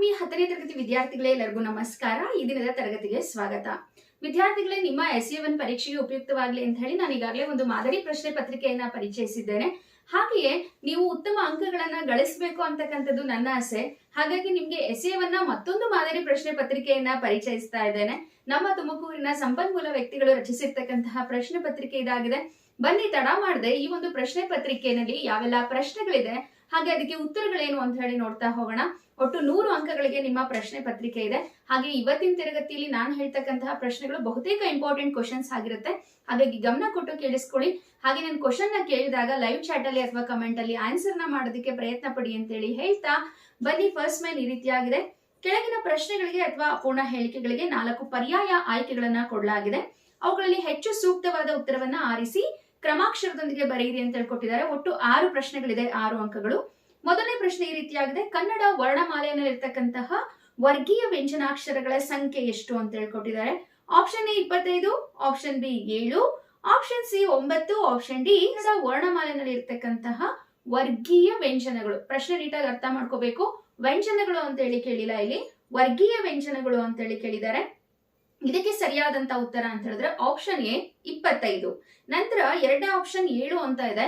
ಆತ್ಮೀಯ 10ನೇ ತರಗತಿ ವಿದ್ಯಾರ್ಥಿಗಳೇ, ಎಲ್ಲರಿಗೂ ನಮಸ್ಕಾರ. ಈ ದಿನದ ತರಗತಿಗೆ ಸ್ವಾಗತ. ವಿದ್ಯಾರ್ಥಿಗಳೇ, ನಿಮ್ಮ SE1 ಪರೀಕ್ಷೆಗೆ ಉಪಯುಕ್ತವಾಗಲಿ ಅಂತ ಹೇಳಿ ನಾನು ಈಗಾಗಲೇ ಒಂದು ಮಾದರಿ ಪ್ರಶ್ನೆ ಪತ್ರಿಕೆಯನ್ನ ಪರಿಚಯಿಸಿದ್ದೇನೆ. ಹಾಗೆಯೇ ನೀವು ಉತ್ತಮ ಅಂಕಗಳನ್ನ ಗಳಿಸಬೇಕು ಅಂತಕ್ಕಂಥದ್ದು ನನ್ನ ಆಸೆ. ಹಾಗಾಗಿ ನಿಮ್ಗೆ SE1 ಮತ್ತೊಂದು ಮಾದರಿ ಪ್ರಶ್ನೆ ಪತ್ರಿಕೆಯನ್ನ ಪರಿಚಯಿಸ್ತಾ ಇದ್ದೇನೆ. ನಮ್ಮ ತುಮಕೂರಿನ ಸಂಪನ್ಮೂಲ ವ್ಯಕ್ತಿಗಳು ರಚಿಸಿರ್ತಕ್ಕಂತಹ ಪ್ರಶ್ನೆ ಪತ್ರಿಕೆ ಇದಾಗಿದೆ. ಬನ್ನಿ ತಡ ಮಾಡದೆ ಈ ಒಂದು ಪ್ರಶ್ನೆ ಪತ್ರಿಕೆಯಲ್ಲಿ ಯಾವೆಲ್ಲ ಪ್ರಶ್ನೆಗಳಿದೆ ಹಾಗೆ ಅದಕ್ಕೆ ಉತ್ತರಗಳೇನು ಅಂತ ಹೇಳಿ ನೋಡ್ತಾ ಹೋಗೋಣ. ಒಟ್ಟು 100 ಅಂಕಗಳಿಗೆ ನಿಮ್ಮ ಪ್ರಶ್ನೆ ಪತ್ರಿಕೆ ಇದೆ. ಹಾಗೆ ಇವತ್ತಿನ ತರಗತಿಯಲ್ಲಿ ನಾನು ಹೇಳ್ತಕ್ಕಂತಹ ಪ್ರಶ್ನೆಗಳು ಬಹುತೇಕ ಇಂಪಾರ್ಟೆಂಟ್ ಕ್ವಶನ್ಸ್ ಆಗಿರುತ್ತೆ. ಹಾಗಾಗಿ ಗಮನ ಕೊಟ್ಟು ಕೇಳಿಸ್ಕೊಳ್ಳಿ. ಹಾಗೆ ನಾನು ಕ್ವಶನ್ ನ ಕೇಳಿದಾಗ ಲೈವ್ ಚಾಟ್ ಅಲ್ಲಿ ಅಥವಾ ಕಮೆಂಟ್ ಅಲ್ಲಿ ಆನ್ಸರ್ ನ ಮಾಡೋದಕ್ಕೆ ಪ್ರಯತ್ನ ಪಡಿ ಅಂತೇಳಿ ಹೇಳ್ತಾ ಬನ್ನಿ. ಫಸ್ಟ್ ಮೈನ್ ಈ ರೀತಿಯಾಗಿದೆ. ಕೆಳಗಿನ ಪ್ರಶ್ನೆಗಳಿಗೆ ಅಥವಾ ಅಪೂರ್ಣ ಹೇಳಿಕೆಗಳಿಗೆ 4 ಪರ್ಯಾಯ ಆಯ್ಕೆಗಳನ್ನ ಕೊಡಲಾಗಿದೆ. ಅವುಗಳಲ್ಲಿ ಹೆಚ್ಚು ಸೂಕ್ತವಾದ ಉತ್ತರವನ್ನ ಆರಿಸಿ ಕ್ರಮಾಕ್ಷರದೊಂದಿಗೆ ಬರೆಯಿರಿ ಅಂತ ಹೇಳ್ಕೊಟ್ಟಿದ್ದಾರೆ. ಒಟ್ಟು 6 ಪ್ರಶ್ನೆಗಳಿದೆ, 6 ಅಂಕಗಳು. ಮೊದಲನೇ ಪ್ರಶ್ನೆ ಈ ರೀತಿಯಾಗಿದೆ. ಕನ್ನಡ ವರ್ಣಮಾಲೆಯಲ್ಲಿರ್ತಕ್ಕಂತಹ ವರ್ಗೀಯ ವ್ಯಂಜನಾಕ್ಷರಗಳ ಸಂಖ್ಯೆ ಎಷ್ಟು ಅಂತ ಹೇಳ್ಕೊಟ್ಟಿದ್ದಾರೆ. Option A 25, option B 7, option C 9, option D ವರ್ಣಮಾಲೆಯಲ್ಲಿ ಇರ್ತಕ್ಕಂತಹ ವರ್ಗೀಯ ವ್ಯಂಜನಗಳು. ಪ್ರಶ್ನೆ ನೀಟಾಗಿ ಅರ್ಥ ಮಾಡ್ಕೋಬೇಕು. ವ್ಯಂಜನಗಳು ಅಂತ ಹೇಳಿ ಕೇಳಿಲ್ಲ, ಇಲ್ಲಿ ವರ್ಗೀಯ ವ್ಯಂಜನಗಳು ಅಂತ ಹೇಳಿ ಕೇಳಿದ್ದಾರೆ. ಇದಕ್ಕೆ ಸರಿಯಾದಂತ ಉತ್ತರ ಅಂತ ಹೇಳಿದ್ರೆ ಆಪ್ಷನ್ ಎ 25. ನಂತರ ಎರಡನೇ ಆಪ್ಷನ್ 7 ಅಂತ ಇದೆ.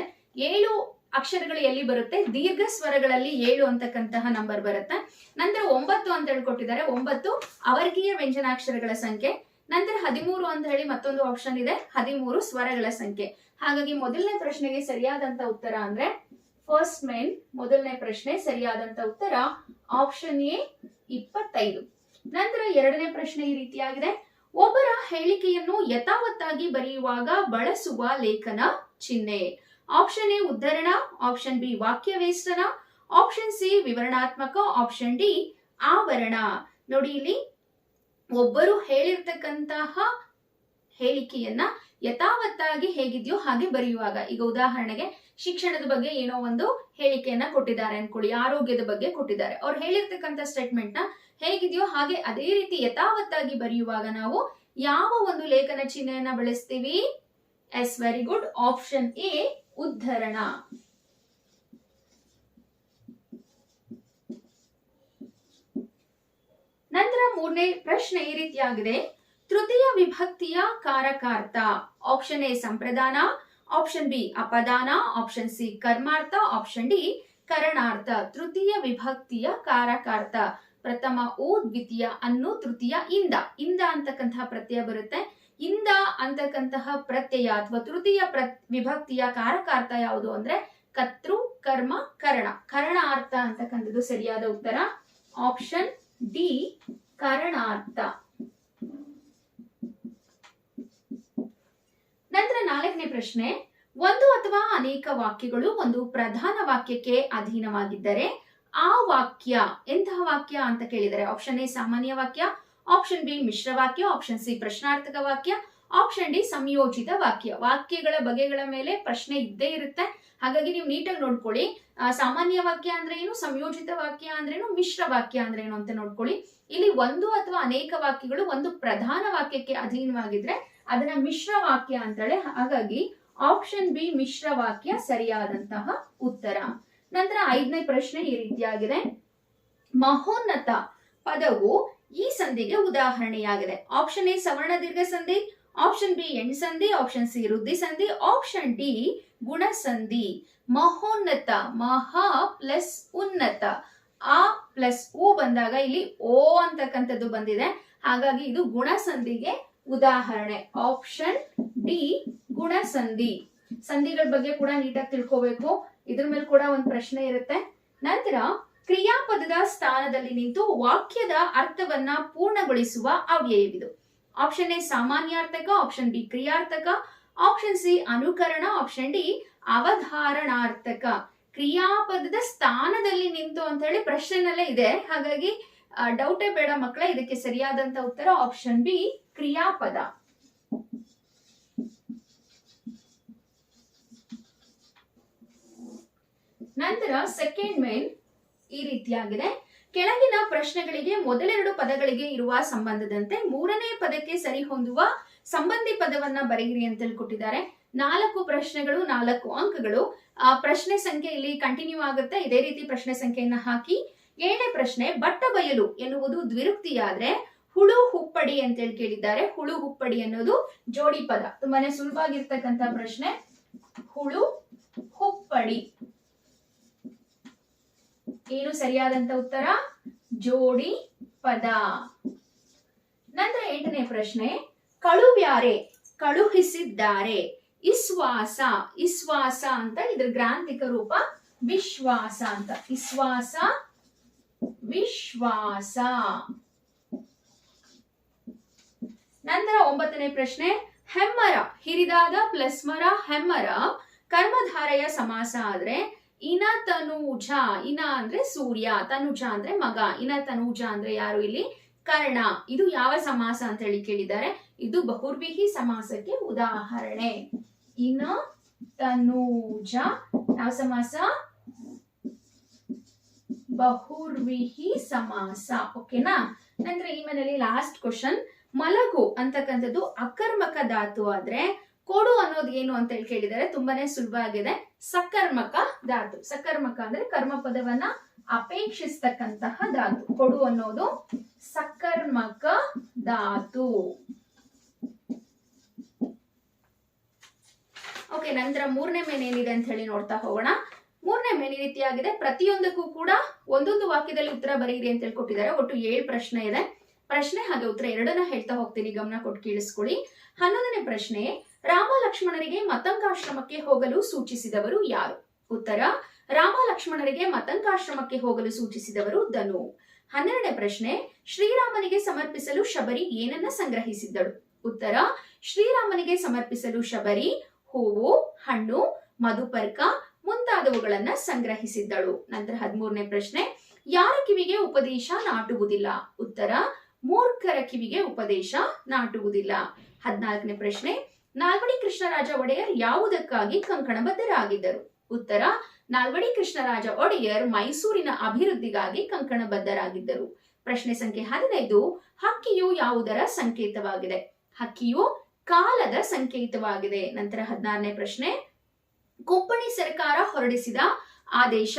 7 ಅಕ್ಷರಗಳು ಎಲ್ಲಿ ಬರುತ್ತೆ? ದೀರ್ಘ ಸ್ವರಗಳಲ್ಲಿ 7 ಅಂತಕ್ಕಂತಹ ನಂಬರ್ ಬರುತ್ತೆ. ನಂತರ 9 ಅಂತ ಹೇಳ್ಕೊಟ್ಟಿದ್ದಾರೆ. 9 ಅವರ್ಗೀಯ ವ್ಯಂಜನಾಕ್ಷರಗಳ ಸಂಖ್ಯೆ. ನಂತರ 13 ಅಂತ ಹೇಳಿ ಮತ್ತೊಂದು ಆಪ್ಷನ್ ಇದೆ, 13 ಸ್ವರಗಳ ಸಂಖ್ಯೆ. ಹಾಗಾಗಿ ಮೊದಲನೇ ಪ್ರಶ್ನೆಗೆ ಸರಿಯಾದಂತ ಉತ್ತರ ಅಂದ್ರೆ ಫಸ್ಟ್ ಮೇನ್ ಮೊದಲನೇ ಪ್ರಶ್ನೆ ಸರಿಯಾದಂತ ಉತ್ತರ ಆಪ್ಷನ್ ಎ 25. ನಂತರ ಎರಡನೇ ಪ್ರಶ್ನೆ ಈ ರೀತಿಯಾಗಿದೆ. ಒಬ್ಬರ ಹೇಳಿಕೆಯನ್ನು ಯಥಾವತ್ತಾಗಿ ಬರೆಯುವಾಗ ಬಳಸುವ ಲೇಖನ ಚಿಹ್ನೆ. ಆಪ್ಷನ್ ಎ ಉದ್ಧರಣ, ಆಪ್ಷನ್ ಬಿ ವಾಕ್ಯವೇಷ್ಟನ, ಆಪ್ಷನ್ ಸಿ ವಿವರಣಾತ್ಮಕ, ಆಪ್ಷನ್ ಡಿ ಆವರಣ. ನೋಡಿ, ಇಲ್ಲಿ ಒಬ್ಬರು ಹೇಳಿರ್ತಕ್ಕಂತಹ ಹೇಳಿಕೆಯನ್ನ ಯಥಾವತ್ತಾಗಿ ಹೇಗಿದೆಯೋ ಹಾಗೆ ಬರೆಯುವಾಗ, ಈಗ ಉದಾಹರಣೆಗೆ ಶಿಕ್ಷಣದ ಬಗ್ಗೆ ಏನೋ ಒಂದು ಹೇಳಿಕೆಯನ್ನ ಕೊಟ್ಟಿದ್ದಾರೆ ಅನ್ಕೊಳ್ಳಿ, ಆರೋಗ್ಯದ ಬಗ್ಗೆ ಕೊಟ್ಟಿದ್ದಾರೆ. ಅವ್ರು ಹೇಳಿರ್ತಕ್ಕಂಥ ಸ್ಟೇಟ್ಮೆಂಟ್ ನ ಹೇಗಿದೆಯೋ ಹಾಗೆ ಅದೇ ರೀತಿ ಯಥಾವತ್ತಾಗಿ ಬರೆಯುವಾಗ ನಾವು ಯಾವ ಒಂದು ಲೇಖನ ಚಿಹ್ನೆಯನ್ನ ಬಳಸ್ತೀವಿ? Yes, very good, option A ಉದ್ಧರಣ. ನಂತರ ಮೂರನೇ ಪ್ರಶ್ನೆ ಈ ರೀತಿಯಾಗಿದೆ. ತೃತೀಯ ವಿಭಕ್ತಿಯ ಕಾರಕಾರ್ಥ. ಆಪ್ಷನ್ ಎ ಸಂಪ್ರದಾನ, ಆಪ್ಷನ್ ಬಿ ಅಪದಾನ, ಆಪ್ಷನ್ ಸಿ ಕರ್ಮಾರ್ಥ, ಆಪ್ಷನ್ ಡಿ ಕರಣಾರ್ಥ. ತೃತೀಯ ವಿಭಕ್ತಿಯ ಕಾರಕಾರ್ಥ. ಪ್ರಥಮ ಓ, ದ್ವಿತೀಯ ಅನ್ನು, ತೃತೀಯ ಇಂದ. ಇಂದ ಅಂತಕ್ಕಂತಹ ಪ್ರತ್ಯಯ ಬರುತ್ತೆ. ಇಂದ ಅಂತಕ್ಕಂತಹ ಪ್ರತ್ಯಯ ಅಥವಾ ತೃತೀಯ ವಿಭಕ್ತಿಯ ಕಾರಕಾರ್ಥ ಯಾವುದು ಅಂದ್ರೆ ಕರ್ತೃ, ಕರ್ಮ, ಕರಣ. ಕರಣಾರ್ಥ ಅಂತಕ್ಕಂಥದ್ದು ಸರಿಯಾದ ಉತ್ತರ ಆಪ್ಷನ್ ಡಿ ಕರಣಾರ್ಥ. ನಂತರ ನಾಲ್ಕನೇ ಪ್ರಶ್ನೆ. ಒಂದು ಅಥವಾ ಅನೇಕ ವಾಕ್ಯಗಳು ಒಂದು ಪ್ರಧಾನ ವಾಕ್ಯಕ್ಕೆ ಅಧೀನವಾಗಿದ್ದರೆ ಆ ವಾಕ್ಯ ಎಂತಹ ವಾಕ್ಯ ಅಂತ ಕೇಳಿದರೆ ಆಪ್ಷನ್ ಎ ಸಾಮಾನ್ಯ ವಾಕ್ಯ, ಆಪ್ಷನ್ ಬಿ ಮಿಶ್ರ ವಾಕ್ಯ, ಆಪ್ಷನ್ ಸಿ ಪ್ರಶ್ನಾರ್ಥಕ ವಾಕ್ಯ, ಆಪ್ಷನ್ ಡಿ ಸಂಯೋಜಿತ ವಾಕ್ಯ. ವಾಕ್ಯಗಳ ಬಗೆಗಳ ಮೇಲೆ ಪ್ರಶ್ನೆ ಇದ್ದೇ ಇರುತ್ತೆ. ಹಾಗಾಗಿ ನೀವು ನೀಟಾಗಿ ನೋಡ್ಕೊಳ್ಳಿ. ಸಾಮಾನ್ಯ ವಾಕ್ಯ ಅಂದ್ರೆ ಏನು, ಸಂಯೋಜಿತ ವಾಕ್ಯ ಅಂದ್ರೇನು, ಮಿಶ್ರ ವಾಕ್ಯ ಅಂದ್ರೇನು ಅಂತ ನೋಡ್ಕೊಳ್ಳಿ. ಇಲ್ಲಿ ಒಂದು ಅಥವಾ ಅನೇಕ ವಾಕ್ಯಗಳು ಒಂದು ಪ್ರಧಾನ ವಾಕ್ಯಕ್ಕೆ ಅಧೀನವಾಗಿದ್ರೆ ಅದನ್ನ ಮಿಶ್ರ ವಾಕ್ಯ ಅಂತಾಳೆ. ಹಾಗಾಗಿ ಆಪ್ಷನ್ ಬಿ ಮಿಶ್ರ ವಾಕ್ಯ ಸರಿಯಾದಂತಹ ಉತ್ತರ. ನಂತರ ಐದನೇ ಪ್ರಶ್ನೆ ಈ ರೀತಿಯಾಗಿದೆ. ಮಹೋನ್ನತ ಪದವು ಈ ಸಂಧಿಗೆ ಉದಾಹರಣೆಯಾಗಿದೆ. ಆಪ್ಷನ್ ಎ ಸವರ್ಣ ದೀರ್ಘ ಸಂಧಿ, ಆಪ್ಷನ್ ಬಿ ಎಣ್ ಸಂಧಿ, ಆಪ್ಷನ್ ಸಿ ವೃದ್ಧಿ ಸಂಧಿ, ಆಪ್ಷನ್ ಡಿ ಗುಣ ಸಂಧಿ. ಮಹೋನ್ನತ, ಮಹಾ ಪ್ಲಸ್ ಉನ್ನತ, ಆ ಪ್ಲಸ್ ಉ ಬಂದಾಗ ಇಲ್ಲಿ ಓ ಅಂತಕ್ಕಂಥದ್ದು ಬಂದಿದೆ. ಹಾಗಾಗಿ ಇದು ಗುಣ ಸಂಧಿಗೆ ಉದಾಹರಣೆ. ಆಪ್ಷನ್ ಡಿ ಗುಣ ಸಂಧಿ. ಸಂಧಿಗಳ ಬಗ್ಗೆ ಕೂಡ ನೀಟಾಗಿ ತಿಳ್ಕೋಬೇಕು. ಇದ್ರ ಮೇಲೆ ಕೂಡ ಒಂದು ಪ್ರಶ್ನೆ ಇರುತ್ತೆ. ನಂತರ ಕ್ರಿಯಾಪದದ ಸ್ಥಾನದಲ್ಲಿ ನಿಂತು ವಾಕ್ಯದ ಅರ್ಥವನ್ನ ಪೂರ್ಣಗೊಳಿಸುವ ಅವ್ಯಯವಿದು. ಆಪ್ಷನ್ ಎ ಸಾಮಾನ್ಯಾರ್ಥಕ, ಆಪ್ಷನ್ ಬಿ ಕ್ರಿಯಾರ್ಥಕ, ಆಪ್ಷನ್ ಸಿ ಅನುಕರಣ, ಆಪ್ಷನ್ ಡಿ ಅವಧಾರಣಾರ್ಥಕ. ಕ್ರಿಯಾಪದದ ಸ್ಥಾನದಲ್ಲಿ ನಿಂತು ಅಂತ ಹೇಳಿ ಪ್ರಶ್ನೆನಲ್ಲೇ ಇದೆ. ಹಾಗಾಗಿ ಡೌಟೇ ಬೇಡ ಮಕ್ಕಳೇ. ಇದಕ್ಕೆ ಸರಿಯಾದಂತ ಉತ್ತರ ಆಪ್ಷನ್ ಬಿ ಕ್ರಿಯಾಪದ. ನಂತರ ಸೆಕೆಂಡ್ ಮೇನ್ ಈ ರೀತಿಯಾಗಿದೆ. ಕೆಳಗಿನ ಪ್ರಶ್ನೆಗಳಿಗೆ ಮೊದಲೆರಡು ಪದಗಳಿಗೆ ಇರುವ ಸಂಬಂಧದಂತೆ ಮೂರನೇ ಪದಕ್ಕೆ ಸರಿ ಹೊಂದುವ ಸಂಬಂಧಿ ಪದವನ್ನ ಬರೆಯಿರಿ ಅಂತ ಹೇಳ್ಕೊಟ್ಟಿದ್ದಾರೆ. 4 ಪ್ರಶ್ನೆಗಳು, 4 ಅಂಕಗಳು. ಪ್ರಶ್ನೆ ಸಂಖ್ಯೆ ಇಲ್ಲಿ ಕಂಟಿನ್ಯೂ ಆಗುತ್ತೆ. ಇದೇ ರೀತಿ ಪ್ರಶ್ನೆ ಸಂಖ್ಯೆಯನ್ನ ಹಾಕಿ ಏಳನೇ ಪ್ರಶ್ನೆ, ಬಟ್ಟ ಬಯಲು ಎನ್ನುವುದು ದ್ವಿರುಕ್ತಿಯಾದ್ರೆ ಹುಳು ಹುಪ್ಪಡಿ ಅಂತೇಳಿ ಕೇಳಿದ್ದಾರೆ. ಹುಳು ಹುಪ್ಪಡಿ ಅನ್ನೋದು ಜೋಡಿ ಪದ. ತುಂಬಾನೇ ಸುಲಭವಾಗಿರ್ತಕ್ಕಂಥ ಪ್ರಶ್ನೆ. ಹುಳು ಹುಪ್ಪಡಿ ಏನು ಸರಿಯಾದಂತ ಉತ್ತರ? ಜೋಡಿ ಪದ. ನಂತರ 8ನೇ ಪ್ರಶ್ನೆ, ಕಳುವ್ಯಾರೆ ಕಳುಹಿಸಿದ್ದಾರೆ. ಇಸ್ವಾಸ, ಇಸ್ವಾಸ ಅಂತ ಇದ್ರ ಗ್ರಾಂಥಿಕ ರೂಪ ವಿಶ್ವಾಸ ಅಂತ. ಇಸ್ವಾಸ ವಿಶ್ವಾಸ. ನಂತರ 9ನೇ ಪ್ರಶ್ನೆ, ಹೆಮ್ಮರ ಹಿರಿದಾಗ ಪ್ಲಸ್ ಮರ ಹೆಮ್ಮರ ಕರ್ಮಧಾರೆಯ ಸಮಾಸ ಆದ್ರೆ ಇನ ತನೂಜ. ಇನ ಅಂದ್ರೆ ಸೂರ್ಯ, ತನುಜ ಅಂದ್ರೆ ಮಗ. ಇನ ತನೂಜ ಅಂದ್ರೆ ಯಾರು ಇಲ್ಲಿ? ಕರ್ಣ. ಇದು ಯಾವ ಸಮಾಸ ಅಂತ ಹೇಳಿ ಕೇಳಿದ್ದಾರೆ? ಇದು ಬಹುರ್ವಿಹಿ ಸಮಾಸಕ್ಕೆ ಉದಾಹರಣೆ. ಇನ ತನೂಜ ಯಾವ ಸಮಾಸ? ಬಹುರ್ವಿಹಿ ಸಮಾಸ. ಓಕೆನಾ? ನಂತರ ಈ ಮನೆಯಲ್ಲಿ ಲಾಸ್ಟ್ ಕ್ವಶನ್, ಮಲಗು ಅಂತಕ್ಕಂಥದ್ದು ಅಕರ್ಮಕ ಧಾತು ಆದ್ರೆ ಕೊಡು ಅನ್ನೋದು ಏನು ಅಂತ ಹೇಳಿ ಕೇಳಿದ್ದಾರೆ. ತುಂಬಾನೇ ಸುಲಭ ಆಗಿದೆ. ಸಕರ್ಮಕ ಧಾತು. ಸಕರ್ಮಕ ಅಂದ್ರೆ ಕರ್ಮ ಪದವನ್ನ ಅಪೇಕ್ಷಿಸ್ತಕ್ಕಂತಹ ಧಾತು. ಕೊಡು ಅನ್ನೋದು ಸಕರ್ಮಕ ಧಾತು. ಓಕೆ, ನಂತರ 3ನೇ ಮೇನ್ ಏನಿದೆ ಅಂತ ಹೇಳಿ ನೋಡ್ತಾ ಹೋಗೋಣ. 3ನೇ ಮೇನ್ ಈ ರೀತಿಯಾಗಿದೆ. ಪ್ರತಿಯೊಂದಕ್ಕೂ ಕೂಡ ಒಂದೊಂದು ವಾಕ್ಯದಲ್ಲಿ ಉತ್ತರ ಬರೀರಿ ಅಂತ ಹೇಳಿ ಕೊಟ್ಟಿದ್ದಾರೆ. ಒಟ್ಟು 7 ಪ್ರಶ್ನೆ ಇದೆ. ಪ್ರಶ್ನೆ ಹಾಗೆ ಉತ್ತರ ಎರಡನ್ನ ಹೇಳ್ತಾ ಹೋಗ್ತೀನಿ, ಗಮನ ಕೊಟ್ಟು ಕೇಳಿಸ್ಕೊಳ್ಳಿ. 11ನೇ ಪ್ರಶ್ನೆ, ರಾಮ ಲಕ್ಷ್ಮಣರಿಗೆ ಮತಂಗಾಶ್ರಮಕ್ಕೆ ಹೋಗಲು ಸೂಚಿಸಿದವರು ಯಾರು? ಉತ್ತರ, ರಾಮ ಲಕ್ಷ್ಮಣರಿಗೆ ಮತಂಗಾಶ್ರಮಕ್ಕೆ ಹೋಗಲು ಸೂಚಿಸಿದವರು ಧನು. 12ನೇ ಪ್ರಶ್ನೆ, ಶ್ರೀರಾಮನಿಗೆ ಸಮರ್ಪಿಸಲು ಶಬರಿ ಏನನ್ನ ಸಂಗ್ರಹಿಸಿದ್ದಳು? ಉತ್ತರ, ಶ್ರೀರಾಮನಿಗೆ ಸಮರ್ಪಿಸಲು ಶಬರಿ ಹೂವು, ಹಣ್ಣು, ಮಧುಪರ್ಕ ಮುಂತಾದವುಗಳನ್ನ ಸಂಗ್ರಹಿಸಿದ್ದಳು. ನಂತರ 13ನೇ ಪ್ರಶ್ನೆ, ಯಾರ ಕಿವಿಗೆ ಉಪದೇಶ ನಾಟುವುದಿಲ್ಲ? ಉತ್ತರ, ಮೂರ್ಖರ ಕಿವಿಗೆ ಉಪದೇಶ ನಾಟುವುದಿಲ್ಲ. 14ನೇ ಪ್ರಶ್ನೆ, ನಾಲ್ವಡಿ ಕೃಷ್ಣರಾಜ ಒಡೆಯರ್ ಯಾವುದಕ್ಕಾಗಿ ಕಂಕಣಬದ್ಧರಾಗಿದ್ದರು? ಉತ್ತರ, ನಾಲ್ವಡಿ ಕೃಷ್ಣರಾಜ ಒಡೆಯರ್ ಮೈಸೂರಿನ ಅಭಿವೃದ್ಧಿಗಾಗಿ ಕಂಕಣಬದ್ಧರಾಗಿದ್ದರು. ಪ್ರಶ್ನೆ ಸಂಖ್ಯೆ 15, ಹಕ್ಕಿಯು ಯಾವುದರ ಸಂಕೇತವಾಗಿದೆ? ಹಕ್ಕಿಯು ಕಾಲದ ಸಂಕೇತವಾಗಿದೆ. ನಂತರ 16ನೇ ಪ್ರಶ್ನೆ, ಕುಂಪಣಿ ಸರ್ಕಾರ ಹೊರಡಿಸಿದ ಆದೇಶ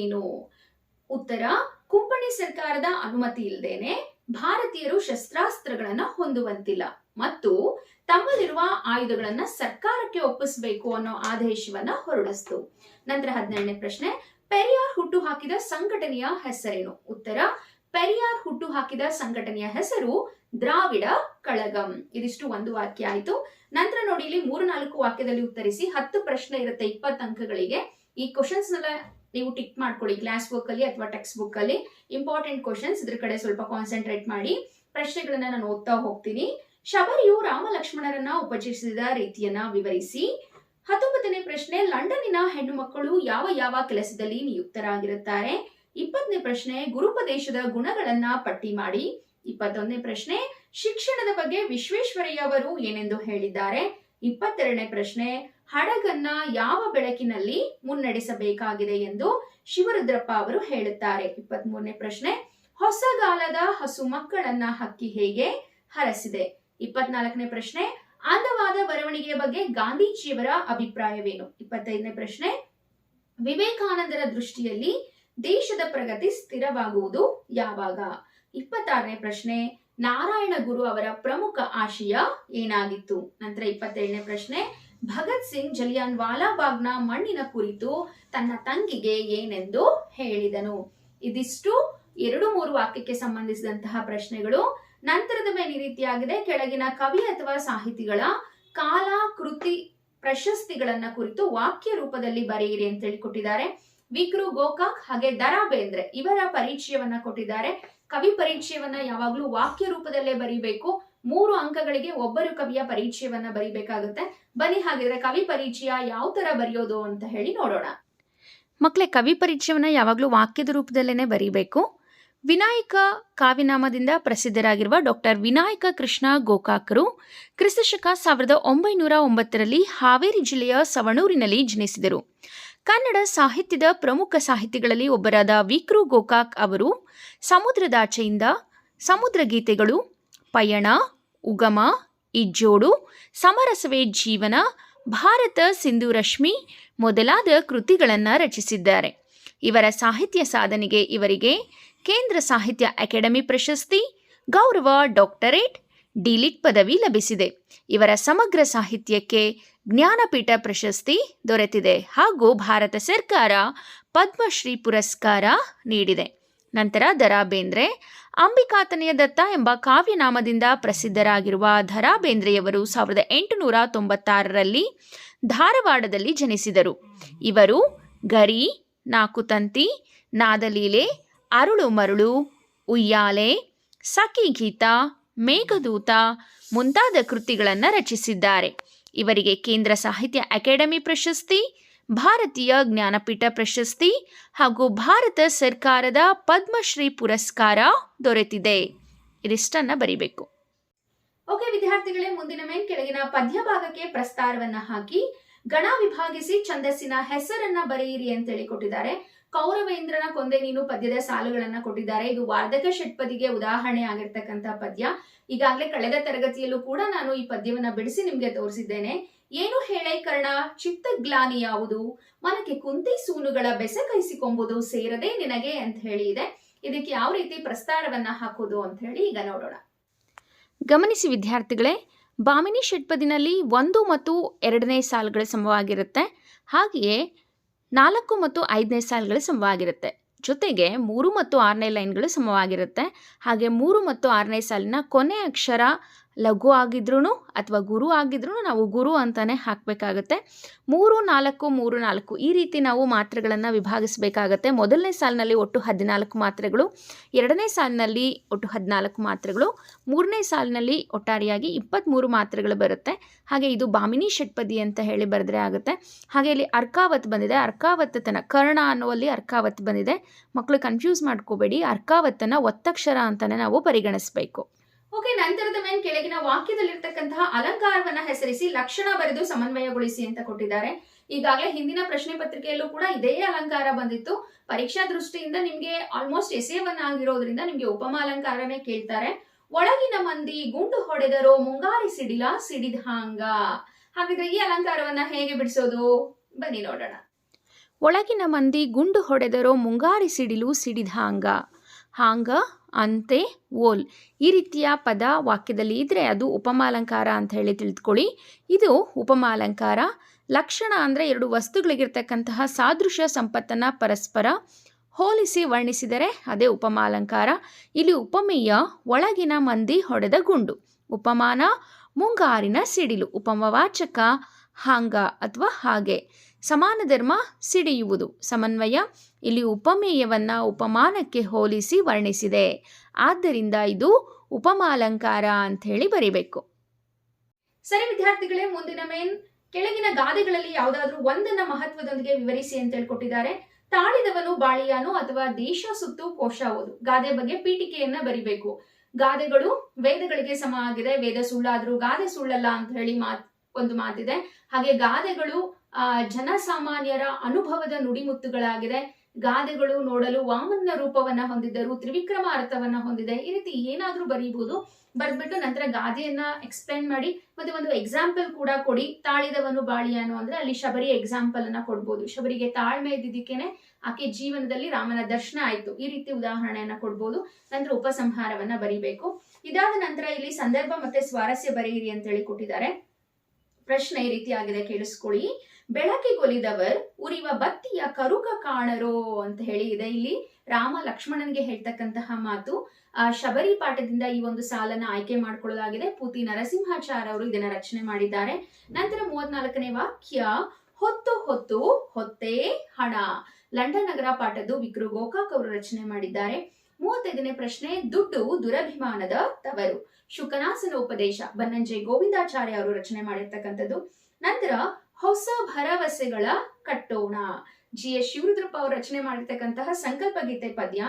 ಏನು? ಉತ್ತರ, ಕುಂಪಣಿ ಸರ್ಕಾರದ ಅನುಮತಿ ಇಲ್ಲದೇನೆ ಭಾರತೀಯರು ಶಸ್ತ್ರಾಸ್ತ್ರಗಳನ್ನ ಹೊಂದುವಂತಿಲ್ಲ ಮತ್ತು ತಮ್ಮಲ್ಲಿರುವ ಆಯುಧಗಳನ್ನ ಸರ್ಕಾರಕ್ಕೆ ಒಪ್ಪಿಸಬೇಕು ಅನ್ನೋ ಆದೇಶವನ್ನ ಹೊರಡಿಸಿತು. ನಂತರ 17ನೇ ಪ್ರಶ್ನೆ, ಪೆರಿಯಾರ್ ಹುಟ್ಟು ಹಾಕಿದ ಸಂಘಟನೆಯ ಹೆಸರೇನು? ಉತ್ತರ, ಪೆರಿಯಾರ್ ಹುಟ್ಟು ಹಾಕಿದ ಸಂಘಟನೆಯ ಹೆಸರು ದ್ರಾವಿಡ ಕಳಗಂ. ಇದಿಷ್ಟು ಒಂದು ವಾಕ್ಯ ಆಯ್ತು. ನಂತರ ನೋಡಿ, ಇಲ್ಲಿ 3-4 ವಾಕ್ಯದಲ್ಲಿ ಉತ್ತರಿಸಿ. 10 ಪ್ರಶ್ನೆ ಇರುತ್ತೆ, 20 ಅಂಕಗಳಿಗೆ. ಈ ಕ್ವಶನ್ಸ್ ನೆಲ್ಲ ನೀವು ಟಿಕ್ ಮಾಡ್ಕೊಳ್ಳಿ ಕ್ಲಾಸ್ ಬುಕ್ ಅಲ್ಲಿ ಅಥವಾ ಟೆಕ್ಸ್ಟ್ ಬುಕ್ ಅಲ್ಲಿ. ಇಂಪಾರ್ಟೆಂಟ್ ಕ್ವಶನ್ಸ್, ಇದ್ರ ಕಡೆ ಸ್ವಲ್ಪ ಕಾನ್ಸಂಟ್ರೇಟ್ ಮಾಡಿ. ಪ್ರಶ್ನೆಗಳನ್ನ ನಾನು ಓದ್ತಾ ಹೋಗ್ತೀನಿ. ಶಬರಿಯು ರಾಮ ಲಕ್ಷ್ಮಣರನ್ನ ಉಪಚರಿಸಿದ ರೀತಿಯನ್ನ ವಿವರಿಸಿ. 19ನೇ ಪ್ರಶ್ನೆ, ಲಂಡನ್ನಿನ ಹೆಣ್ಣು ಮಕ್ಕಳು ಯಾವ ಯಾವ ಕೆಲಸದಲ್ಲಿ ನಿಯುಕ್ತರಾಗಿರುತ್ತಾರೆ? 20ನೇ ಪ್ರಶ್ನೆ, ಗುರುಪದೇಶದ ಗುಣಗಳನ್ನ ಪಟ್ಟಿ ಮಾಡಿ. 21ನೇ ಪ್ರಶ್ನೆ, ಶಿಕ್ಷಣದ ಬಗ್ಗೆ ವಿಶ್ವೇಶ್ವರಯ್ಯ ಅವರು ಏನೆಂದು ಹೇಳಿದ್ದಾರೆ? 22ನೇ ಪ್ರಶ್ನೆ, ಹಡಗನ್ನ ಯಾವ ಬೆಳಕಿನಲ್ಲಿ ಮುನ್ನಡೆಸಬೇಕಾಗಿದೆ ಎಂದು ಶಿವರುದ್ರಪ್ಪ ಅವರು ಹೇಳುತ್ತಾರೆ? 23ನೇ ಪ್ರಶ್ನೆ, ಹೊಸಗಾಲದ ಹಸು ಮಕ್ಕಳನ್ನ ಹಕ್ಕಿ ಹೇಗೆ ಹರಸಿದೆ? 24ನೇ ಪ್ರಶ್ನೆ, ಅಂದವಾದ ಬರವಣಿಗೆಯ ಬಗ್ಗೆ ಗಾಂಧೀಜಿಯವರ ಅಭಿಪ್ರಾಯವೇನು? 25ನೇ ಪ್ರಶ್ನೆ, ವಿವೇಕಾನಂದರ ದೃಷ್ಟಿಯಲ್ಲಿ ದೇಶದ ಪ್ರಗತಿ ಸ್ಥಿರವಾಗುವುದು ಯಾವಾಗ? 26ನೇ ಪ್ರಶ್ನೆ, ನಾರಾಯಣ ಗುರು ಅವರ ಪ್ರಮುಖ ಆಶಯ ಏನಾಗಿತ್ತು? ನಂತರ 27ನೇ ಪ್ರಶ್ನೆ, ಭಗತ್ ಸಿಂಗ್ ಜಲಿಯಾನ್ ವಾಲಾಬಾಗ್ನ ಮಣ್ಣಿನ ಕುರಿತು ತನ್ನ ತಂಗಿಗೆ ಏನೆಂದು ಹೇಳಿದನು? ಇದಿಷ್ಟು 2-3 ವಾಕ್ಯಕ್ಕೆ ಸಂಬಂಧಿಸಿದಂತಹ ಪ್ರಶ್ನೆಗಳು. ನಂತರದ ಮೇಲೆ ಈ ರೀತಿಯಾಗಿದೆ, ಕೆಳಗಿನ ಕವಿ ಅಥವಾ ಸಾಹಿತಿಗಳ ಕಾಲ, ಕೃತಿ, ಪ್ರಶಸ್ತಿಗಳನ್ನ ಕುರಿತು ವಾಕ್ಯ ರೂಪದಲ್ಲಿ ಬರೆಯಿರಿ ಅಂತ ಹೇಳಿ ಕೊಟ್ಟಿದ್ದಾರೆ. ವಿಕ್ರು ಗೋಕಾಕ್ ಹಾಗೆ ದರಾ ಬೇಂದ್ರೆ ಇವರ ಪರಿಚಯವನ್ನ ಕೊಟ್ಟಿದ್ದಾರೆ. ಕವಿ ಪರಿಚಯವನ್ನ ಯಾವಾಗ್ಲೂ ವಾಕ್ಯ ರೂಪದಲ್ಲೇ ಬರೀಬೇಕು. 3 ಅಂಕಗಳಿಗೆ ಒಬ್ಬರು ಕವಿಯ ಪರಿಚಯವನ್ನ ಬರೀಬೇಕಾಗುತ್ತೆ. ಬನ್ನಿ ಹಾಗಿದ್ರೆ ಕವಿ ಪರಿಚಯ ಯಾವ ತರ ಬರೆಯೋದು ಅಂತ ಹೇಳಿ ನೋಡೋಣ. ಮಕ್ಕಳೇ, ಕವಿ ಪರಿಚಯವನ್ನ ಯಾವಾಗಲೂ ವಾಕ್ಯದ ರೂಪದಲ್ಲೇನೆ ಬರೀಬೇಕು. ವಿನಾಯಕ ಕಾವ್ಯನಾಮದಿಂದ ಪ್ರಸಿದ್ಧರಾಗಿರುವ ಡಾಕ್ಟರ್ ವಿನಾಯಕ ಕೃಷ್ಣ ಗೋಕಾಕರು ಕ್ರಿಸ್ತಶಕ 1909ರಲ್ಲಿ ಹಾವೇರಿ ಜಿಲ್ಲೆಯ ಸವಣೂರಿನಲ್ಲಿ ಜನಿಸಿದರು. ಕನ್ನಡ ಸಾಹಿತ್ಯದ ಪ್ರಮುಖ ಸಾಹಿತಿಗಳಲ್ಲಿ ಒಬ್ಬರಾದ ವಿಕ್ರು ಗೋಕಾಕ್ ಅವರು ಸಮುದ್ರದಾಚೆಯಿಂದ, ಸಮುದ್ರ ಗೀತೆಗಳು, ಪಯಣ, ಉಗಮ, ಇಜ್ಜೋಡು, ಸಮರಸವೇ ಜೀವನ, ಭಾರತ ಸಿಂಧು ರಶ್ಮಿ ಮೊದಲಾದ ಕೃತಿಗಳನ್ನು ರಚಿಸಿದ್ದಾರೆ. ಇವರ ಸಾಹಿತ್ಯ ಸಾಧನೆಗೆ ಇವರಿಗೆ ಕೇಂದ್ರ ಸಾಹಿತ್ಯ ಅಕಾಡೆಮಿ ಪ್ರಶಸ್ತಿ, ಗೌರವ ಡಾಕ್ಟರೇಟ್, ಡಿಲಿಟ್ ಪದವಿ ಲಭಿಸಿದೆ. ಇವರ ಸಮಗ್ರ ಸಾಹಿತ್ಯಕ್ಕೆ ಜ್ಞಾನಪೀಠ ಪ್ರಶಸ್ತಿ ದೊರೆತಿದೆ ಹಾಗೂ ಭಾರತ ಸರ್ಕಾರ ಪದ್ಮಶ್ರೀ ಪುರಸ್ಕಾರ ನೀಡಿದೆ. ನಂತರ ದ.ರಾ ಬೇಂದ್ರೆ. ಅಂಬಿಕಾತನಯ ದತ್ತ ಎಂಬ ಕಾವ್ಯನಾಮದಿಂದ ಪ್ರಸಿದ್ಧರಾಗಿರುವ ದ.ರಾ ಬೇಂದ್ರೆಯವರು 1896ರಲ್ಲಿ ಧಾರವಾಡದಲ್ಲಿ ಜನಿಸಿದರು. ಇವರು ಗರಿ, ನಾಕುತಂತಿ, ನಾದಲೀಲೆ, ಅರುಳು ಮರುಳು, ಉಯ್ಯಾಲೆ, ಸಖಿಗೀತ, ಮೇಘದೂತ ಮುಂತಾದ ಕೃತಿಗಳನ್ನು ರಚಿಸಿದ್ದಾರೆ. ಇವರಿಗೆ ಕೇಂದ್ರ ಸಾಹಿತ್ಯ ಅಕಾಡೆಮಿ ಪ್ರಶಸ್ತಿ, ಭಾರತೀಯ ಜ್ಞಾನಪೀಠ ಪ್ರಶಸ್ತಿ ಹಾಗೂ ಭಾರತ ಸರ್ಕಾರದ ಪದ್ಮಶ್ರೀ ಪುರಸ್ಕಾರ ದೊರೆತಿದೆ. ಇದಿಷ್ಟನ್ನು ಬರಿಬೇಕು. ಓಕೆ ವಿದ್ಯಾರ್ಥಿಗಳೇ, ಮುಂದಿನ ಮೇನ್ ಕೆಳಗಿನ ಪದ್ಯ ಭಾಗಕ್ಕೆ ಪ್ರಸ್ತಾರವನ್ನ ಹಾಕಿ ಗಣ ವಿಭಾಗಿಸಿ ಛಂದಸ್ಸಿನ ಹೆಸರನ್ನ ಬರೆಯಿರಿ ಅಂತೇಳಿ ಕೊಟ್ಟಿದ್ದಾರೆ. ಕೌರವೇಂದ್ರನ ಕೊಂದೆ ನೀನು ಪದ್ಯದ ಸಾಲುಗಳನ್ನ ಕೊಟ್ಟಿದ್ದಾರೆ. ಇದು ವಾರ್ಧಕ ಷಟ್ಪದಿಗೆ ಉದಾಹರಣೆ ಆಗಿರ್ತಕ್ಕಂಥ ಪದ್ಯ. ಈಗಾಗಲೇ ಕಳೆದ ತರಗತಿಯಲ್ಲೂ ಕೂಡ ನಾನು ಈ ಪದ್ಯವನ್ನ ಬಿಡಿಸಿ ನಿಮ್ಗೆ ತೋರಿಸಿದ್ದೇನೆ. ಏನು ಹೇಳೈ ಕರ್ಣ, ಚಿತ್ತಗ್ಲಾನಿ ಯಾವುದು, ಮನಕ್ಕೆ ಕುಂತಿ ಸೂನುಗಳ ಬೆಸೆ ಕೈಸಿಕೊಂಬುದು ಸೇರದೆ ನಿನಗೆ ಅಂತ ಹೇಳಿ ಇದೆ. ಇದಕ್ಕೆ ಯಾವ ರೀತಿ ಪ್ರಸ್ತಾರವನ್ನ ಹಾಕುವುದು ಅಂತ ಹೇಳಿ ಈಗ ನೋಡೋಣ. ಗಮನಿಸಿ ವಿದ್ಯಾರ್ಥಿಗಳೇ, ಭಾಮಿನಿ ಷಟ್ಪದಿನಲ್ಲಿ 1 ಮತ್ತು 2ನೇ ಸಾಲುಗಳು ಸಮವಾಗಿರುತ್ತೆ. ಹಾಗೆಯೇ 4 ಮತ್ತು 5ನೇ ಸಾಲುಗಳು ಸಮವಾಗಿರುತ್ತೆ. ಜೊತೆಗೆ 3 ಮತ್ತು 6ನೇ ಲೈನ್ಗಳು ಸಮವಾಗಿರುತ್ತೆ. ಹಾಗೆ 3 ಮತ್ತು 6ನೇ ಸಾಲಿನ ಕೊನೆ ಅಕ್ಷರ ಲಘು ಆಗಿದ್ರೂ ಅಥವಾ ಗುರು ಆಗಿದ್ರೂ ನಾವು ಗುರು ಅಂತಾನೆ ಹಾಕಬೇಕಾಗತ್ತೆ. 3, 4, 3, 4 ಈ ರೀತಿ ನಾವು ಮಾತ್ರೆಗಳನ್ನು ವಿಭಾಗಿಸಬೇಕಾಗತ್ತೆ. ಮೊದಲನೇ ಸಾಲಿನಲ್ಲಿ ಒಟ್ಟು 14 ಮಾತ್ರೆಗಳು, 2ನೇ ಸಾಲಿನಲ್ಲಿ ಒಟ್ಟು 14 ಮಾತ್ರೆಗಳು, 3ನೇ ಸಾಲಿನಲ್ಲಿ ಒಟ್ಟಾರೆಯಾಗಿ 23 ಮಾತ್ರೆಗಳು ಬರುತ್ತೆ. ಹಾಗೆ ಇದು ಭಾಮಿನಿ ಷಟ್ಪದಿ ಅಂತ ಹೇಳಿ ಬರೆದ್ರೆ ಆಗುತ್ತೆ. ಹಾಗೆ ಇಲ್ಲಿ ಅರ್ಕಾವತ್ ಬಂದಿದೆ. ಅರ್ಕಾವತ್ತನ ಕರ್ಣ ಅನ್ನುವಲ್ಲಿ ಅರ್ಕಾವತ್ ಬಂದಿದೆ. ಮಕ್ಕಳು ಕನ್ಫ್ಯೂಸ್ ಮಾಡ್ಕೋಬೇಡಿ. ಅರ್ಕಾವತ್ತನ ಒತ್ತಕ್ಷರ ಅಂತಾನೆ ನಾವು ಪರಿಗಣಿಸಬೇಕು. ಓಕೆ, ನಂತರದ ಮೇಲೆ ಕೆಳಗಿನ ವಾಕ್ಯದಲ್ಲಿರ್ತಕ್ಕಂತಹ ಅಲಂಕಾರವನ್ನ ಹೆಸರಿಸಿ ಲಕ್ಷಣ ಬರೆದು ಸಮನ್ವಯಗೊಳಿಸಿ ಅಂತ ಕೊಟ್ಟಿದ್ದಾರೆ. ಈಗಾಗಲೇ ಹಿಂದಿನ ಪ್ರಶ್ನೆ ಪತ್ರಿಕೆಯಲ್ಲೂ ಕೂಡ ಇದೇ ಅಲಂಕಾರ ಬಂದಿತ್ತು. ಪರೀಕ್ಷಾ ದೃಷ್ಟಿಯಿಂದ ನಿಮ್ಗೆ ಆಲ್ಮೋಸ್ಟ್ ಎಸೆಯವನ್ನ ಆಗಿರೋದ್ರಿಂದ ನಿಮ್ಗೆ ಉಪಮಾಲಂಕಾರನೇ ಕೇಳ್ತಾರೆ. ಒಳಗಿನ ಮಂದಿ ಗುಂಡು ಹೊಡೆದರೋ ಮುಂಗಾರಿ ಸಿಡಿಲ ಸಿಡಿದಾಂಗ. ಹಾಗಾದ್ರೆ ಈ ಅಲಂಕಾರವನ್ನ ಹೇಗೆ ಬಿಡಿಸೋದು ಬನ್ನಿ ನೋಡೋಣ. ಒಳಗಿನ ಮಂದಿ ಗುಂಡು ಹೊಡೆದರೋ ಮುಂಗಾರಿ ಸಿಡಿಲು ಸಿಡಿದಾಂಗ. ಹಾಂಗ, ಅಂತೆ, ಓಲ್ ಈ ರೀತಿಯ ಪದ ವಾಕ್ಯದಲ್ಲಿ ಇದ್ದರೆ ಅದು ಉಪಮಾಲಂಕಾರ ಅಂತ ಹೇಳಿ ತಿಳಿದುಕೊಳ್ಳಿ. ಇದು ಉಪಮಾಲಂಕಾರ. ಲಕ್ಷಣ ಅಂದರೆ 2 ವಸ್ತುಗಳಿಗಿರ್ತಕ್ಕಂತಹ ಸಾದೃಶ್ಯ ಸಂಪತ್ತನ್ನು ಪರಸ್ಪರ ಹೋಲಿಸಿ ವರ್ಣಿಸಿದರೆ ಅದೇ ಉಪಮಾಲಂಕಾರ. ಇಲ್ಲಿ ಉಪಮೇಯ ಒಳಗಿನ ಮಂದಿ ಹೊಡೆದ ಗುಂಡು, ಉಪಮಾನ ಮುಂಗಾರಿನ ಸಿಡಿಲು, ಉಪಮವಾಚಕ ಹಾಂಗ ಅಥವಾ ಹಾಗೆ, ಸಮಾನ ಧರ್ಮ ಸಿಡಿಯುವುದು, ಸಮನ್ವಯ ಇಲ್ಲಿ ಉಪಮೇಯವನ್ನು ಉಪಮಾನಕ್ಕೆ ಹೋಲಿಸಿ ವರ್ಣಿಸಿದೆ. ಆದ್ದರಿಂದ ಇದು ಉಪಮಾಲಂಕಾರ ಅಂತ ಹೇಳಿ ಬರಿಬೇಕು. ಸರಿ ವಿದ್ಯಾರ್ಥಿಗಳೇ, ಮುಂದಿನ ಮೇನ್ ಕೆಳಗಿನ ಗಾದೆಗಳಲ್ಲಿ ಯಾವುದಾದ್ರೂ ಒಂದನ್ನ ಮಹತ್ವದೊಂದಿಗೆ ವಿವರಿಸಿ ಅಂತ ಹೇಳ್ಕೊಟ್ಟಿದ್ದಾರೆ. ತಾಳಿದವನು ಬಾಳಿಯಾನು ಅಥವಾ ದೇಶ ಸುತ್ತು ಕೋಶ ಓದು. ಗಾದೆ ಬಗ್ಗೆ ಪೀಠಿಕೆಯನ್ನ ಬರಿಬೇಕು. ಗಾದೆಗಳು ವೇದಗಳಿಗೆ ಸಮ ಆಗಿದೆ. ವೇದ ಸುಳ್ಳಾದ್ರೂ ಗಾದೆ ಸುಳ್ಳಲ್ಲ ಅಂತ ಹೇಳಿ ಒಂದು ಮಾತಿದೆ. ಹಾಗೆ ಗಾದೆಗಳು ಜನಸಾಮಾನ್ಯರ ಅನುಭವದ ನುಡಿಮುತ್ತುಗಳಾಗಿದೆ. ಗಾದೆಗಳು ನೋಡಲು ವಾಮನ ರೂಪವನ್ನ ಹೊಂದಿದ್ದರು, ತ್ರಿವಿಕ್ರಮ ಅರ್ಥವನ್ನ ಹೊಂದಿದೆ. ಈ ರೀತಿ ಏನಾದ್ರೂ ಬರೀಬಹುದು. ಬರ್ದ್ಬಿಟ್ಟು ನಂತರ ಗಾದೆಯನ್ನ ಎಕ್ಸ್ಪ್ಲೈನ್ ಮಾಡಿ ಮತ್ತೆ ಒಂದು ಎಕ್ಸಾಂಪಲ್ ಕೂಡ ಕೊಡಿ. ತಾಳಿದವನು ಬಾಳಿಯಾನು ಅಂದ್ರೆ ಅಲ್ಲಿ ಶಬರಿ ಎಕ್ಸಾಂಪಲ್ ಅನ್ನ ಕೊಡ್ಬೋದು. ಶಬರಿಗೆ ತಾಳ್ಮೆ ಇದ್ದಿದ್ದಕ್ಕೇನೆ ಆಕೆ ಜೀವನದಲ್ಲಿ ರಾಮನ ದರ್ಶನ ಆಯ್ತು. ಈ ರೀತಿ ಉದಾಹರಣೆಯನ್ನ ಕೊಡ್ಬೋದು. ನಂತರ ಉಪಸಂಹಾರವನ್ನ ಬರೀಬೇಕು. ಇದಾದ ನಂತರ ಇಲ್ಲಿ ಸಂದರ್ಭ ಮತ್ತೆ ಸ್ವಾರಸ್ಯ ಬರೆಯಿರಿ ಅಂತ ಹೇಳಿ ಕೊಟ್ಟಿದ್ದಾರೆ. ಪ್ರಶ್ನೆ ಈ ರೀತಿ ಆಗಿದೆ, ಕೇಳಿಸ್ಕೊಳ್ಳಿ. ಬೆಳಕಿಗೊಲಿದವರ್ ಉರಿವ ಬತ್ತಿಯ ಕರುಕ ಕಾಣರೋ ಅಂತ ಹೇಳಿ ಇದೆ. ಇಲ್ಲಿ ರಾಮ ಲಕ್ಷ್ಮಣನಿಗೆ ಹೇಳ್ತಕ್ಕಂತಹ ಮಾತು. ಶಬರಿ ಪಾಠದಿಂದ ಈ ಒಂದು ಸಾಲನ್ನ ಆಯ್ಕೆ ಮಾಡಿಕೊಳ್ಳಲಾಗಿದೆ. ಪೂತಿ ನರಸಿಂಹಾಚಾರ್ಯ ಅವರು ಇದನ್ನ ರಚನೆ ಮಾಡಿದ್ದಾರೆ. ನಂತರ 34ನೇ ವಾಕ್ಯ, ಹೊತ್ತು ಹೊತ್ತು ಹೊತ್ತೇ ಹಣ. ಲಂಡನ್ ನಗರ ಪಾಠದ್ದು ವಿಕ್ರು ಗೋಕಾಕ್ ಅವರು ರಚನೆ ಮಾಡಿದ್ದಾರೆ. 35ನೇ ಪ್ರಶ್ನೆ, ದುಡ್ಡು ದುರಭಿಮಾನದ ತವರು. ಶುಕನಾಸನ ಉಪದೇಶ ಬನ್ನಂಜೆ ಗೋವಿಂದಾಚಾರ್ಯ ಅವರು ರಚನೆ ಮಾಡಿರ್ತಕ್ಕಂಥದ್ದು. ನಂತರ ಹೊಸ ಭರವಸೆಗಳ ಕಟ್ಟೋಣ, G.S. ಶಿವರುದ್ರಪ್ಪ ಅವರು ರಚನೆ ಮಾಡಿರ್ತಕ್ಕಂತಹ ಸಂಕಲ್ಪ ಗೀತೆ ಪದ್ಯ.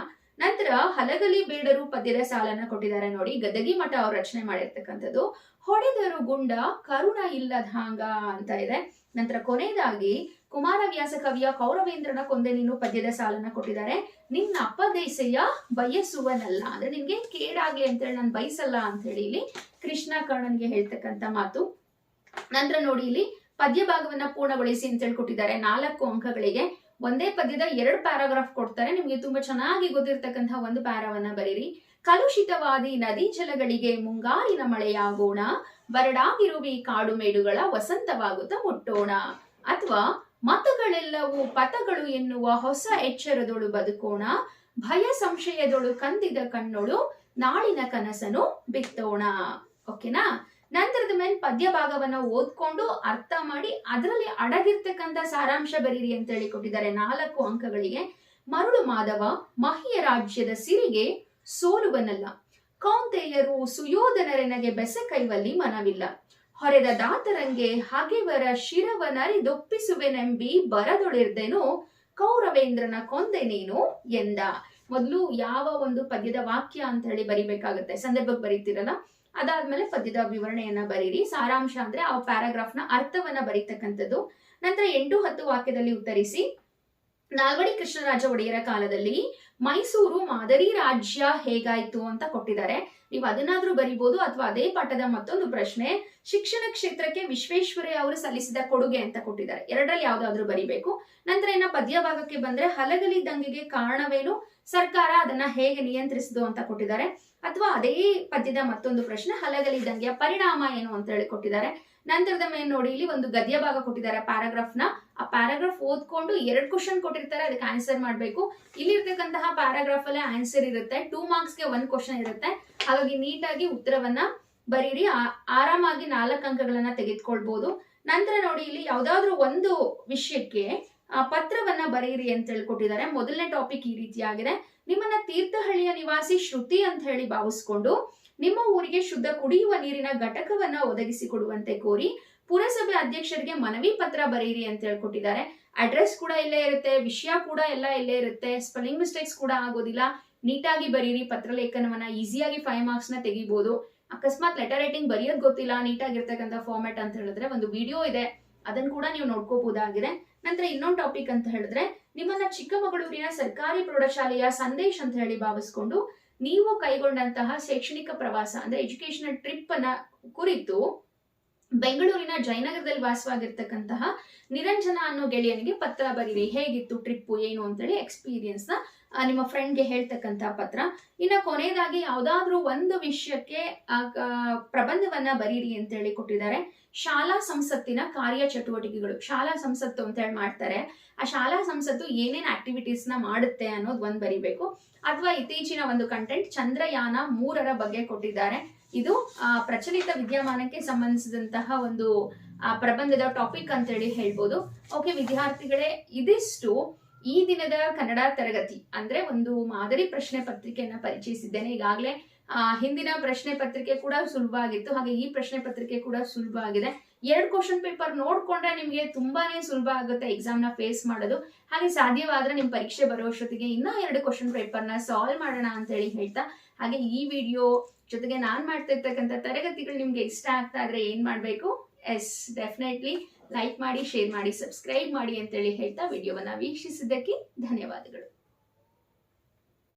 ನಂತರ ಹಲಗಲಿ ಬೇಡರು ಪದ್ಯದ ಸಾಲನ್ನ ಕೊಟ್ಟಿದ್ದಾರೆ ನೋಡಿ. ಗದಗಿ ಮಠ ಅವರು ರಚನೆ ಮಾಡಿರ್ತಕ್ಕಂಥದ್ದು. ಹೊಡೆದರು ಗುಂಡ ಕರುಣ ಇಲ್ಲದಾಂಗ ಅಂತ ಇದೆ. ನಂತರ ಕೊನೆಯದಾಗಿ ಕುಮಾರವ್ಯಾಸ ಕವಿಯ ಕೌರವೇಂದ್ರನ ಕೊಂದೆ ನೀನು ಪದ್ಯದ ಸಾಲನ್ನ ಕೊಟ್ಟಿದ್ದಾರೆ. ನಿನ್ನ ಅಪ್ಪದೈಸೆಯ ಬಯಸುವನಲ್ಲ ಅಂದ್ರೆ ನಿನ್ಗೆ ಕೇಡಾಗ್ಲಿ ಅಂತೇಳಿ ನಾನು ಬಯಸಲ್ಲ ಅಂತ ಹೇಳಿ ಇಲ್ಲಿ ಕೃಷ್ಣ ಕರ್ಣನ್ಗೆ ಹೇಳ್ತಕ್ಕಂಥ ಮಾತು. ನಂತರ ನೋಡಿ ಇಲ್ಲಿ ಪದ್ಯ ಭಾಗವನ್ನ ಪೂರ್ಣಗೊಳಿಸಿ ಅಂತ ಹೇಳ್ಕೊಟ್ಟಿದ್ದಾರೆ 4 ಅಂಕಗಳಿಗೆ. ಒಂದೇ ಪದ್ಯದ 2 ಪ್ಯಾರಾಗ್ರಾಫ್ ಕೊಡ್ತಾರೆ. ನಿಮ್ಗೆ ತುಂಬಾ ಚೆನ್ನಾಗಿ ಗೊತ್ತಿರ್ತಕ್ಕಂತಹ ಒಂದು ಪ್ಯಾರಾವನ್ನ ಬರೀರಿ. ಕಲುಷಿತವಾದಿ ನದಿ ಜಲಗಳಿಗೆ ಮುಂಗಾರಿನ ಮಳೆಯಾಗೋಣ, ಬರಡಾಗಿರುವಿ ಕಾಡು ಮೇಡುಗಳ ವಸಂತವಾಗುತ್ತ ಮುಟ್ಟೋಣ. ಅಥವಾ ಮತಗಳೆಲ್ಲವೂ ಪಥಗಳು ಎನ್ನುವ ಹೊಸ ಎಚ್ಚರದೊಳು ಬದುಕೋಣ, ಭಯ ಸಂಶಯದೊಳು ಕಂದಿದ ಕಣ್ಣೊಳು ನಾಳಿನ ಕನಸನು ಬಿತ್ತೋಣ. ಓಕೆನಾ? ನಂತರದ ಮೇಲೆ ಪದ್ಯ ಭಾಗವನ್ನ ಓದ್ಕೊಂಡು ಅರ್ಥ ಮಾಡಿ ಅದರಲ್ಲಿ ಅಡಗಿರ್ತಕ್ಕಂಥ ಸಾರಾಂಶ ಬರೀರಿ ಅಂತ ಹೇಳಿ ಕೊಟ್ಟಿದ್ದಾರೆ 4 ಅಂಕಗಳಿಗೆ. ಮರುಳು ಮಾಧವ ಮಹಿಯ ರಾಜ್ಯದ ಸಿರಿಗೆ ಸೋಲುವನಲ್ಲ, ಕೌಂತೆಯರು ಸುಯೋಧನರೆನಗೆ ಬೆಸ ಕೈವಲ್ಲಿ ಮನವಿಲ್ಲ, ಹೊರೆದ ದಾತರಂಗೆ ಹಗೆವರ ಶಿರವನರಿದೊಪ್ಪಿಸುವೆನೆಂಬಿ ಬರದೊಳಿರ್ದೆನು, ಕೌರವೇಂದ್ರನ ಕೊಂದೆ ನೀನು ಎಂದ. ಮೊದಲು ಯಾವ ಒಂದು ಪದ್ಯದ ವಾಕ್ಯ ಅಂತ ಹೇಳಿ ಬರಿಬೇಕಾಗುತ್ತೆ, ಸಂದರ್ಭಕ್ಕೆ ಬರೀತಿರಲ್ಲ, ಅದಾದ್ಮೇಲೆ ಪದ್ಯದ ವಿವರಣೆಯನ್ನ ಬರೀರಿ. ಸಾರಾಂಶ ಅಂದ್ರೆ ಆ ಪ್ಯಾರಾಗ್ರಾಫ್ ನ ಅರ್ಥವನ್ನ ಬರೀತಕ್ಕಂಥದ್ದು. ನಂತರ 8-10 ವಾಕ್ಯದಲ್ಲಿ ಉತ್ತರಿಸಿ. ನಾಲ್ವಡಿ ಕೃಷ್ಣರಾಜ ಒಡೆಯರ ಕಾಲದಲ್ಲಿ ಮೈಸೂರು ಮಾದರಿ ರಾಜ್ಯ ಹೇಗಾಯ್ತು ಅಂತ ಕೊಟ್ಟಿದ್ದಾರೆ. ನೀವು ಅದನ್ನಾದ್ರೂ ಬರಿಬಹುದು, ಅಥವಾ ಅದೇ ಪಾಠದ ಮತ್ತೊಂದು ಪ್ರಶ್ನೆ, ಶಿಕ್ಷಣ ಕ್ಷೇತ್ರಕ್ಕೆ ವಿಶ್ವೇಶ್ವರಯ್ಯ ಅವರು ಸಲ್ಲಿಸಿದ ಕೊಡುಗೆ ಅಂತ ಕೊಟ್ಟಿದ್ದಾರೆ. 2ರಲ್ಲಿ ಯಾವ್ದಾದ್ರು ಬರಿಬೇಕು. ನಂತರ ಇನ್ನ ಪದ್ಯ ಭಾಗಕ್ಕೆ ಬಂದ್ರೆ ಹಲಗಲಿ ದಂಗೆಗೆ ಕಾರಣವೇನು, ಸರ್ಕಾರ ಅದನ್ನ ಹೇಗೆ ನಿಯಂತ್ರಿಸಿದು ಅಂತ ಕೊಟ್ಟಿದ್ದಾರೆ. ಅಥವಾ ಅದೇ ಪದ್ಯದ ಮತ್ತೊಂದು ಪ್ರಶ್ನೆ, ಹಲಗಲಿ ದಂಗೆಯ ಪರಿಣಾಮ ಏನು ಅಂತ ಹೇಳಿ ಕೊಟ್ಟಿದ್ದಾರೆ. ನಂತರದ ಮೇಲೆ ನೋಡಿ, ಇಲ್ಲಿ ಒಂದು ಗದ್ಯ ಭಾಗ ಕೊಟ್ಟಿದ್ದಾರೆ ಪ್ಯಾರಾಗ್ರಾಫ್ ನ. ಆ ಪ್ಯಾರಾಗ್ರಾಫ್ ಓದ್ಕೊಂಡು 2 ಕ್ವಶನ್ ಕೊಟ್ಟಿರ್ತಾರೆ, ಅದಕ್ಕೆ ಆನ್ಸರ್ ಮಾಡ್ಬೇಕು. ಇಲ್ಲಿರ್ತಕ್ಕಂತಹ ಪ್ಯಾರಾಗ್ರಾಫ್ ಅಲ್ಲೇ ಆನ್ಸರ್ ಇರುತ್ತೆ. 2 ಮಾರ್ಕ್ಸ್ಗೆ 1 ಕ್ವಶನ್ ಇರುತ್ತೆ. ಹಾಗಾಗಿ ನೀಟಾಗಿ ಉತ್ತರವನ್ನ ಬರೀರಿ. ಆರಾಮಾಗಿ 4 ಅಂಕಗಳನ್ನ ತೆಗೆದುಕೊಳ್ಬಹುದು. ನಂತರ ನೋಡಿ, ಇಲ್ಲಿ ಯಾವ್ದಾದ್ರು ಒಂದು ವಿಷಯಕ್ಕೆ ಪತ್ರವನ್ನ ಬರೀರಿ ಅಂತ ಹೇಳಿ ಕೊಟ್ಟಿದ್ದಾರೆ. ಮೊದಲನೇ ಟಾಪಿಕ್ ಈ ರೀತಿಯಾಗಿದೆ. ನಿಮ್ಮನ್ನ ತೀರ್ಥಹಳ್ಳಿಯ ನಿವಾಸಿ ಶ್ರುತಿ ಅಂತ ಹೇಳಿ ಭಾವಿಸ್ಕೊಂಡು ನಿಮ್ಮ ಊರಿಗೆ ಶುದ್ಧ ಕುಡಿಯುವ ನೀರಿನ ಘಟಕವನ್ನ ಒದಗಿಸಿಕೊಡುವಂತೆ ಕೋರಿ ಪುರಸಭೆ ಅಧ್ಯಕ್ಷರಿಗೆ ಮನವಿ ಪತ್ರ ಬರೀರಿ ಅಂತ ಹೇಳ್ಕೊಟ್ಟಿದ್ದಾರೆ. ಅಡ್ರೆಸ್ ಕೂಡ ಇಲ್ಲೇ ಇರುತ್ತೆ, ವಿಷಯ ಕೂಡ ಎಲ್ಲ ಇಲ್ಲೇ ಇರುತ್ತೆ, ಸ್ಪೆಲ್ಲಿಂಗ್ ಮಿಸ್ಟೇಕ್ಸ್ ಕೂಡ ಆಗೋದಿಲ್ಲ. ನೀಟಾಗಿ ಬರೀರಿ. ಪತ್ರ ಲೇಖನವನ್ನ ಈಸಿಯಾಗಿ 5 ಮಾರ್ಕ್ಸ್ ನ ತೆಗಿಬಹುದು. ಅಕಸ್ಮಾತ್ ಲೆಟರ್ ರೈಟಿಂಗ್ ಬರೆಯೋದ್ ಗೊತ್ತಿಲ್ಲ, ನೀಟಾಗಿರ್ತಕ್ಕಂಥ ಫಾರ್ಮ್ಯಾಟ್ ಅಂತ ಹೇಳಿದ್ರೆ ಒಂದು ವಿಡಿಯೋ ಇದೆ, ಅದನ್ನ ಕೂಡ ನೀವು ನೋಡ್ಕೋಬಹುದಾಗಿದೆ. ನಂತರ ಇನ್ನೊಂದು ಟಾಪಿಕ್ ಅಂತ ಹೇಳಿದ್ರೆ, ನಿಮ್ಮನ್ನ ಚಿಕ್ಕಮಗಳೂರಿನ ಸರ್ಕಾರಿ ಪ್ರೌಢಶಾಲೆಯ ಸಂದೇಶ್ ಅಂತ ಹೇಳಿ ಭಾವಿಸ್ಕೊಂಡು ನೀವು ಕೈಗೊಂಡಂತಹ ಶೈಕ್ಷಣಿಕ ಪ್ರವಾಸ ಅಂದ್ರೆ ಎಜುಕೇಶನಲ್ ಟ್ರಿಪ್ ಅನ್ನ ಕುರಿತು ಬೆಂಗಳೂರಿನ ಜಯನಗರದಲ್ಲಿ ವಾಸವಾಗಿರ್ತಕ್ಕಂತಹ ನಿರಂಜನ ಅನ್ನೋ ಗೆಳೆಯನಿಗೆ ಪತ್ರ ಬರೀರಿ. ಹೇಗಿತ್ತು ಟ್ರಿಪ್, ಏನು ಅಂತೇಳಿ ಎಕ್ಸ್ಪೀರಿಯನ್ಸ್ ನ ನಿಮ್ಮ ಫ್ರೆಂಡ್ಗೆ ಹೇಳ್ತಕ್ಕಂತಹ ಪತ್ರ. ಇನ್ನ ಕೊನೆಯದಾಗಿ ಯಾವ್ದಾದ್ರು ಒಂದು ವಿಷಯಕ್ಕೆ ಪ್ರಬಂಧವನ್ನ ಬರೀರಿ ಅಂತ ಹೇಳಿ ಕೊಟ್ಟಿದ್ದಾರೆ. ಶಾಲಾ ಸಂಸತ್ತಿನ ಕಾರ್ಯ ಚಟುವಟಿಕೆಗಳು, ಶಾಲಾ ಸಂಸತ್ತು ಅಂತ ಹೇಳಿ ಮಾಡ್ತಾರೆ, ಆ ಶಾಲಾ ಸಂಸತ್ತು ಏನೇನ್ ಆಕ್ಟಿವಿಟೀಸ್ ನ ಮಾಡುತ್ತೆ ಅನ್ನೋದು ಒಂದ್ ಬರಿಬೇಕು. ಅಥವಾ ಇತ್ತೀಚಿನ ಒಂದು ಕಂಟೆಂಟ್ ಚಂದ್ರಯಾನ 3ರ ಬಗ್ಗೆ ಕೊಟ್ಟಿದ್ದಾರೆ. ಇದು ಪ್ರಚಲಿತ ವಿದ್ಯಮಾನಕ್ಕೆ ಸಂಬಂಧಿಸಿದಂತಹ ಒಂದು ಪ್ರಬಂಧದ ಟಾಪಿಕ್ ಅಂತ ಹೇಳಿ ಹೇಳ್ಬೋದು. ಓಕೆ ವಿದ್ಯಾರ್ಥಿಗಳೇ, ಇದಿಷ್ಟು ಈ ದಿನದ ಕನ್ನಡ ತರಗತಿ. ಅಂದ್ರೆ ಒಂದು ಮಾದರಿ ಪ್ರಶ್ನೆ ಪತ್ರಿಕೆಯನ್ನ ಪರಿಚಯಿಸಿದ್ದೇನೆ. ಈಗಾಗಲೇ ಹಿಂದಿನ ಪ್ರಶ್ನೆ ಪತ್ರಿಕೆ ಕೂಡ ಸುಲಭ ಆಗಿತ್ತು, ಹಾಗೆ ಈ ಪ್ರಶ್ನೆ ಪತ್ರಿಕೆ ಕೂಡ ಸುಲಭ ಆಗಿದೆ. 2 ಕ್ವಶನ್ ಪೇಪರ್ ನೋಡ್ಕೊಂಡ್ರೆ ನಿಮ್ಗೆ ತುಂಬಾನೇ ಸುಲಭ ಆಗುತ್ತೆ ಎಕ್ಸಾಮ್ ನ ಫೇಸ್ ಮಾಡೋದು. ಹಾಗೆ ಸಾಧ್ಯವಾದ್ರೆ ನಿಮ್ ಪರೀಕ್ಷೆ ಬರೋಷ್ಟೊತ್ತಿಗೆ ಇನ್ನ 2 ಕ್ವಶನ್ ಪೇಪರ್ ನ ಸಾಲ್ವ್ ಮಾಡೋಣ ಅಂತ ಹೇಳಿ ಹೇಳ್ತಾ, ಹಾಗೆ ಈ ವಿಡಿಯೋ ಜೊತೆಗೆ ನಾನ್ ಮಾಡ್ತಾ ಇರ್ತಕ್ಕಂಥ ತರಗತಿಗಳು ನಿಮ್ಗೆ ಇಷ್ಟ ಆಗ್ತಾ ಇದ್ರೆ ಏನ್ ಮಾಡ್ಬೇಕು, ಡೆಫಿನೆಟ್ಲಿ ಲೈಕ್ ಮಾಡಿ, ಶೇರ್ ಮಾಡಿ, ಸಬ್ಸ್ಕ್ರೈಬ್ ಮಾಡಿ ಅಂತೇಳಿ ಹೇಳ್ತಾ ವಿಡಿಯೋವನ್ನ ವೀಕ್ಷಿಸಿದ್ದಕ್ಕೆ ಧನ್ಯವಾದಗಳು.